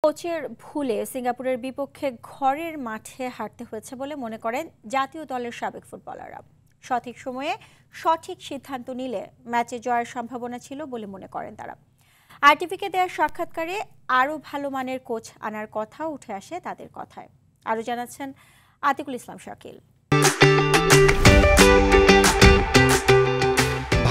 কোচের ভুলে সিঙ্গাপুরের বিপক্ষে ঘরের মাঠে হারতে হয়েছে বলে মনে করেন জাতীয় দলের সাবেক ফুটবলাররা। সঠিক সময়ে সঠিক সিদ্ধান্ত নিলে ম্যাচে জয়ের সম্ভাবনা ছিল বলে মনে করেন তারা। আরটিভিকে দেওয়া সাক্ষাৎকারে আরও ভালো মানের কোচ আনার কথা উঠে আসে তাদের কথায়। আরও জানাচ্ছেন আতিকুল ইসলাম শাকিল।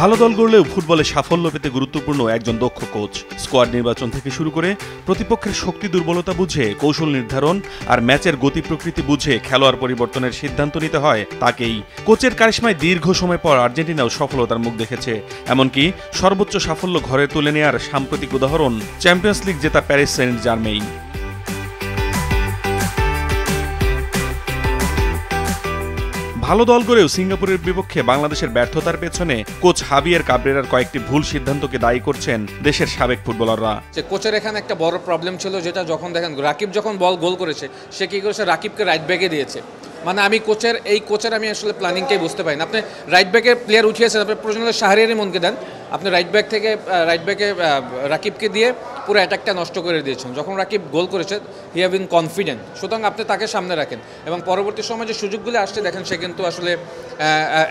ভালো দল গড়লেও ফুটবলে সাফল্য পেতে গুরুত্বপূর্ণ একজন দক্ষ কোচ। স্কোয়াড নির্বাচন থেকে শুরু করে প্রতিপক্ষের শক্তি দুর্বলতা বুঝে কৌশল নির্ধারণ আর ম্যাচের গতি প্রকৃতি বুঝে খেলোয়াড় পরিবর্তনের সিদ্ধান্ত নিতে হয় তাকেই। কোচের কারিশমায় দীর্ঘ সময় পর আর্জেন্টিনাও সফলতার মুখ দেখেছে। এমনকি সর্বোচ্চ সাফল্য ঘরে তুলে নেওয়ার সাম্প্রতিক উদাহরণ চ্যাম্পিয়ন্স লিগ জেতা প্যারিস সেন্ট জার্মেইন। ভালো দল গড়েও সিঙ্গাপুরের বিপক্ষে বাংলাদেশের ব্যর্থতার পেছনে কোচ হাবিয়ের কাবরেরার কয়েকটি ভুল সিদ্ধান্তকে দায়ী করছেন দেশের সাবেক ফুটবলাররা। কোচের এখানে একটা বড় প্রবলেম ছিল, যেটা যখন দেখেন রাকিব যখন বল গোল করেছে, সে কি করেছে, রাকিবকে রাইট ব্যাকে দিয়েছে। মানে আমি কোচের আমি আসলে প্ল্যানিংটাই বুঝতে পারি না। আপনি রাইট ব্যাকে প্লেয়ার উঠিয়েছেন, আপনি প্রয়োজন হলে শাহরিয়ারি মনকে দেন, আপনি রাইট ব্যাকে রাকিবকে দিয়ে পুরো অ্যাটাকটা নষ্ট করে দিয়েছেন। যখন রাকিব গোল করেছে, হি হ্যাভ বিন কনফিডেন্ট, সুতরাং আপনি তাকে সামনে রাখেন এবং পরবর্তী সময় যে সুযোগগুলো আসছে দেখেন সে কিন্তু আসলে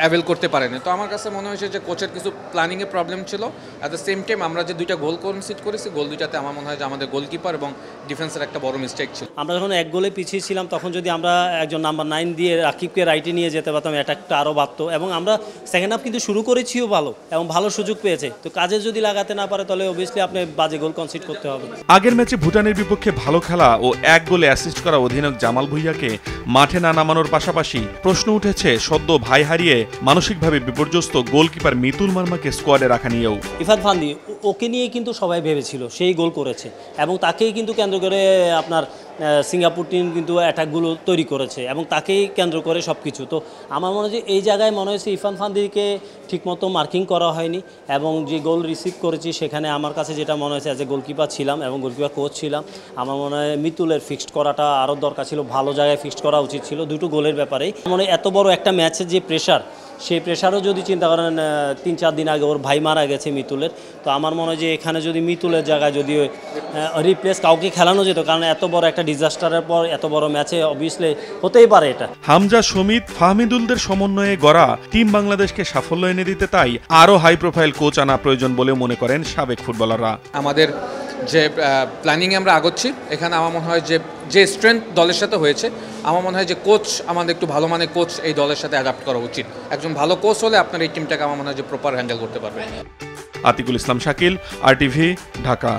অ্যাভেল করতে পারেনি। তো আমার কাছে মনে হয়েছে যে কোচের কিছু প্ল্যানিংয়ে প্রবলেম ছিল। অ্যাট দ্য সেম টাইম আমরা যে দুইটা গোল কনসিড করেছি, গোল দুইটাতে আমার মনে হয় যে আমাদের গোলকিপার এবং ডিফেন্সের একটা বড় মিস্টেক ছিল। আমরা যখন এক গোলে পিছিয়ে ছিলাম, তখন যদি আমরা একজন নাম্বার 9 দিয়ে রাকিবকে রাইটে নিয়ে যেতে পারতাম, অ্যাটাকটা আরও বাড়তো এবং আমরা সেকেন্ড হাফ কিন্তু শুরু করেছিও ভালো এবং ভালো সুযোগ পেয়েছে। তো কাজে যদি লাগাতে না পারে তাহলে অবভিয়াসলি আপনি বাজে গোল কনসিড করতে হবে। আগের ম্যাচে ভুটানের বিপক্ষে ভালো খেলা ও এক গোলে অ্যাসিস্ট করা অধিনায়ক জামাল ভুঁইয়াকে মাঠে না নামানোর পাশাপাশি প্রশ্ন উঠেছে সদ্য ভাই হারিয়ে মানসিকভাবে বিপর্যস্ত গোলকিপার মিতুল মার্মাকে স্কোয়াডে রাখা নিয়েও। ইরফান ফান্দি ওকে নিয়ে কিন্তু সবাই ভেবেছিল সেই গোল করেছে এবং তাকেই কিন্তু কেন্দ্র করে আপনার সিঙ্গাপুর টিম কিন্তু অ্যাটাকগুলো তৈরি করেছে এবং তাকেই কেন্দ্র করে সব কিছু। তো আমার মনে হয় এই জায়গায় মনে হয়েছে ইরফান ফান্দিকে ঠিকমতো মার্কিং করা হয়নি এবং যে গোল রিসিভ করেছি সেখানে আমার কাছে যেটা মনে হয়েছে, অ্যাজ এ গোলকিপার ছিলাম এবং গোলকিপার কোচ ছিলাম, আমার মনে হয় মিতুলের ফিক্সড করাটা আরও দরকার ছিল, ভালো জায়গায় ফিক্সড করা উচিত ছিল দুটো গোলের ব্যাপারেই। মানে এত বড় একটা ম্যাচের যে প্রেশার, সেই প্রেশারও যদি চিন্তা করেন 3-4 দিন আগে ওর ভাই মারা গেছে মিতুলের, তো আমার মনে হয় যে এখানে যদি মিতুলের জায়গায় যদি রিপ্লেস কাউকে খেলানো যেত, কারণ এত বড় একটা ডিজাস্টারের পর এত বড় ম্যাচে অবভিয়াসলি হতেই পারে এটা। হামজা, সমিত, ফাহমিদুলদের সমন্বয়ে গড়া টিম বাংলাদেশকে সাফল্য এনে দিতে তাই আরও হাই প্রোফাইল কোচ আনা প্রয়োজন বলে মনে করেন সাবেক ফুটবলাররা। আমাদের যে প্ল্যানিংয়ে আমরা আগোচ্ছি, এখানে আমার মনে হয় যে স্ট্রেংথ দলের সাথে হয়েছে, আমার মনে হয় যে কোচ আমাদের একটু ভালো মানের কোচ এই দলের সাথে অ্যাডাপ্ট করা উচিত। একজন ভালো কোচ হলে আপনার এই টিমটাকে আমার মনে হয় যে প্রপার হ্যান্ডেল করতে পারবে। আতিকুল ইসলাম শাকিল, আরটিভি, ঢাকা।